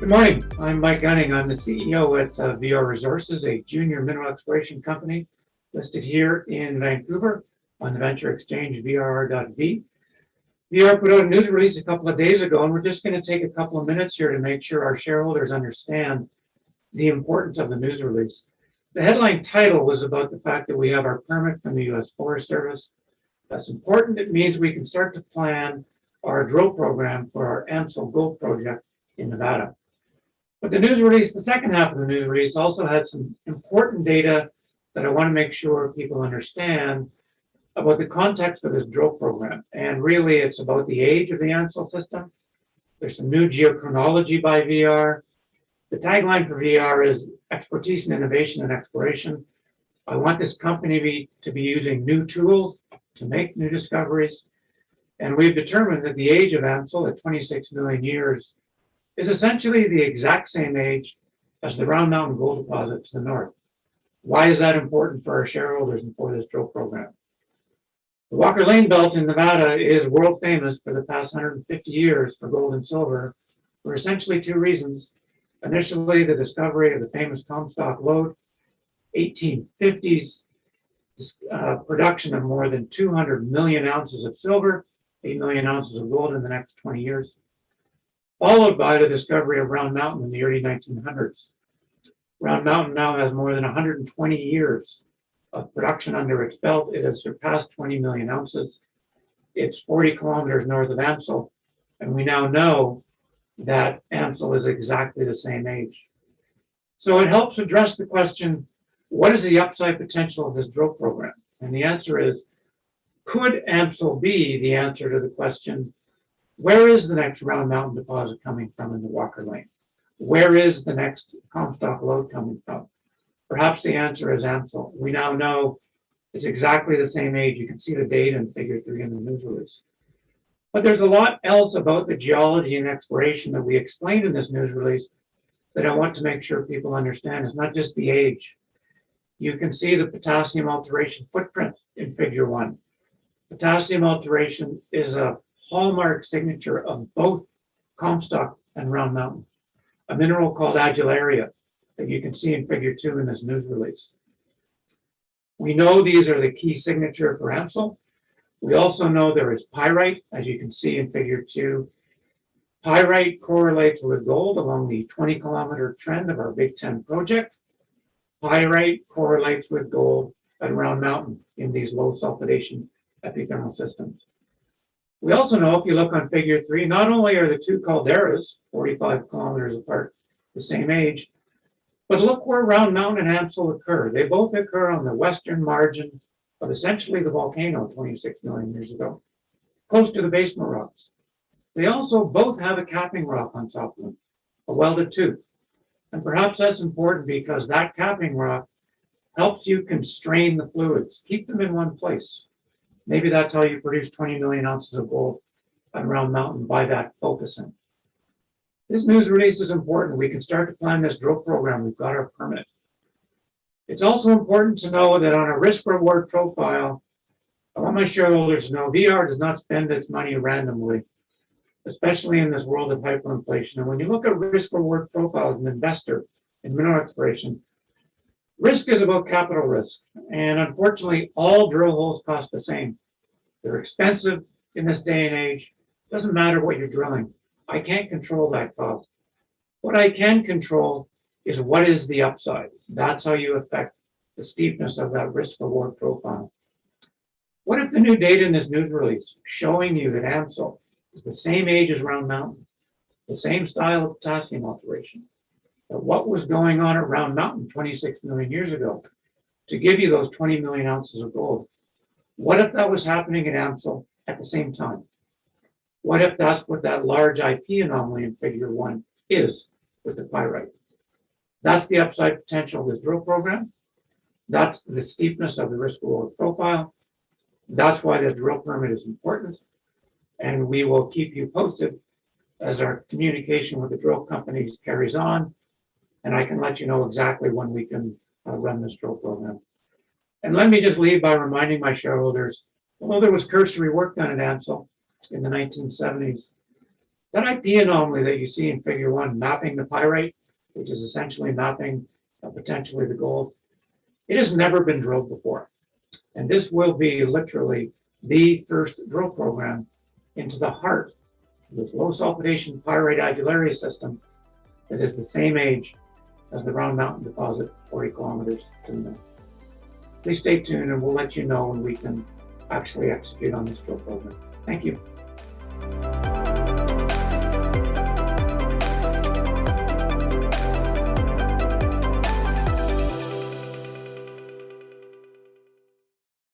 Good morning. I'm Mike Gunning. I'm the CEO at VR Resources, a junior mineral exploration company listed here in Vancouver on the venture exchange VRR.V. VR put out a news release a couple of days ago, and we're just going to take a couple of minutes here to make sure our shareholders understand the importance of the news release. The headline title was about the fact that we have our permit from the U.S. Forest Service. That's important. It means we can start to plan our drill program for our Amsel gold project in Nevada. But the news release, the second half of the news release, also had some important data that I want to make sure people understand about the context of this drill program. And really, it's about the age of the Amsel system. There's some new geochronology by VR. The tagline for VR is expertise and innovation and exploration. I want this company to be using new tools to make new discoveries. And we've determined that the age of Amsel at 26 million years is essentially the exact same age as the Round Mountain gold deposit to the north. Why is that important for our shareholders and for this drill program? The Walker Lane Belt in Nevada is world famous for the past 150 years for gold and silver for essentially two reasons. Initially, the discovery of the famous Comstock lode, 1850s production of more than 200 million ounces of silver, 8 million ounces of gold in the next 20 years. Followed by the discovery of Round Mountain in the early 1900s. Round Mountain now has more than 120 years of production under its belt. It has surpassed 20 million ounces. It's 40 kilometers north of Amsel, and we now know that Amsel is exactly the same age. So it helps address the question, what is the upside potential of this drill program? And the answer is, could Amsel be the answer to the question, where is the next Round Mountain deposit coming from in the Walker Lane? Where is the next Comstock lode coming from? Perhaps the answer is Amsel. We now know it's exactly the same age. You can see the data in figure 3 in the news release. But there's a lot else about the geology and exploration that we explained in this news release that I want to make sure people understand. It's not just the age. You can see the potassium alteration footprint in figure 1. Potassium alteration is a hallmark signature of both Comstock and Round Mountain, a mineral called adularia that you can see in figure 2 in this news release. We know these are the key signature for Amsel. We also know there is pyrite, as you can see in figure 2. Pyrite correlates with gold along the 20-kilometer trend of our Big Ten project. Pyrite correlates with gold at Round Mountain in these low sulfidation epithermal systems. We also know, if you look on figure 3, not only are the two calderas 45 kilometers apart, the same age, but look where Round Mountain and Amsel occur. They both occur on the western margin of essentially the volcano 26 million years ago, close to the basement rocks. They also both have a capping rock on top of them, a welded tooth. And perhaps that's important because that capping rock helps you constrain the fluids, keep them in one place. Maybe that's how you produce 20 million ounces of gold on Round Mountain by that focusing. This news release is important. We can start to plan this drill program. We've got our permit. It's also important to know that on a risk-reward profile, I want my shareholders to know VR does not spend its money randomly, especially in this world of hyperinflation. And when you look at risk-reward profile as an investor in mineral exploration, risk is about capital risk, and unfortunately, all drill holes cost the same. They're expensive in this day and age. It doesn't matter what you're drilling. I can't control that cost. What I can control is what is the upside. That's how you affect the steepness of that risk-reward profile. What if the new data in this news release showing you that Amsel is the same age as Round Mountain, the same style of potassium alteration, what was going on at Round Mountain 26 million years ago to give you those 20 million ounces of gold? What if that was happening at Amsel at the same time? What if that's what that large IP anomaly in figure 1 is with the pyrite? That's the upside potential of this drill program. That's the steepness of the risk-reward profile. That's why the drill permit is important. And we will keep you posted as our communication with the drill companies carries on. And I can let you know exactly when we can run this drill program. And let me just leave by reminding my shareholders, although there was cursory work done at Amsel in the 1970s, That IP anomaly that you see in figure 1, mapping the pyrite, which is essentially mapping potentially the gold, it has never been drilled before. And this will be literally the first drill program into the heart of this low sulfidation pyrite adularia system that is the same age as the Round Mountain deposit 40 kilometers to the north. Please stay tuned and we'll let you know when we can actually execute on this drill program. Thank you.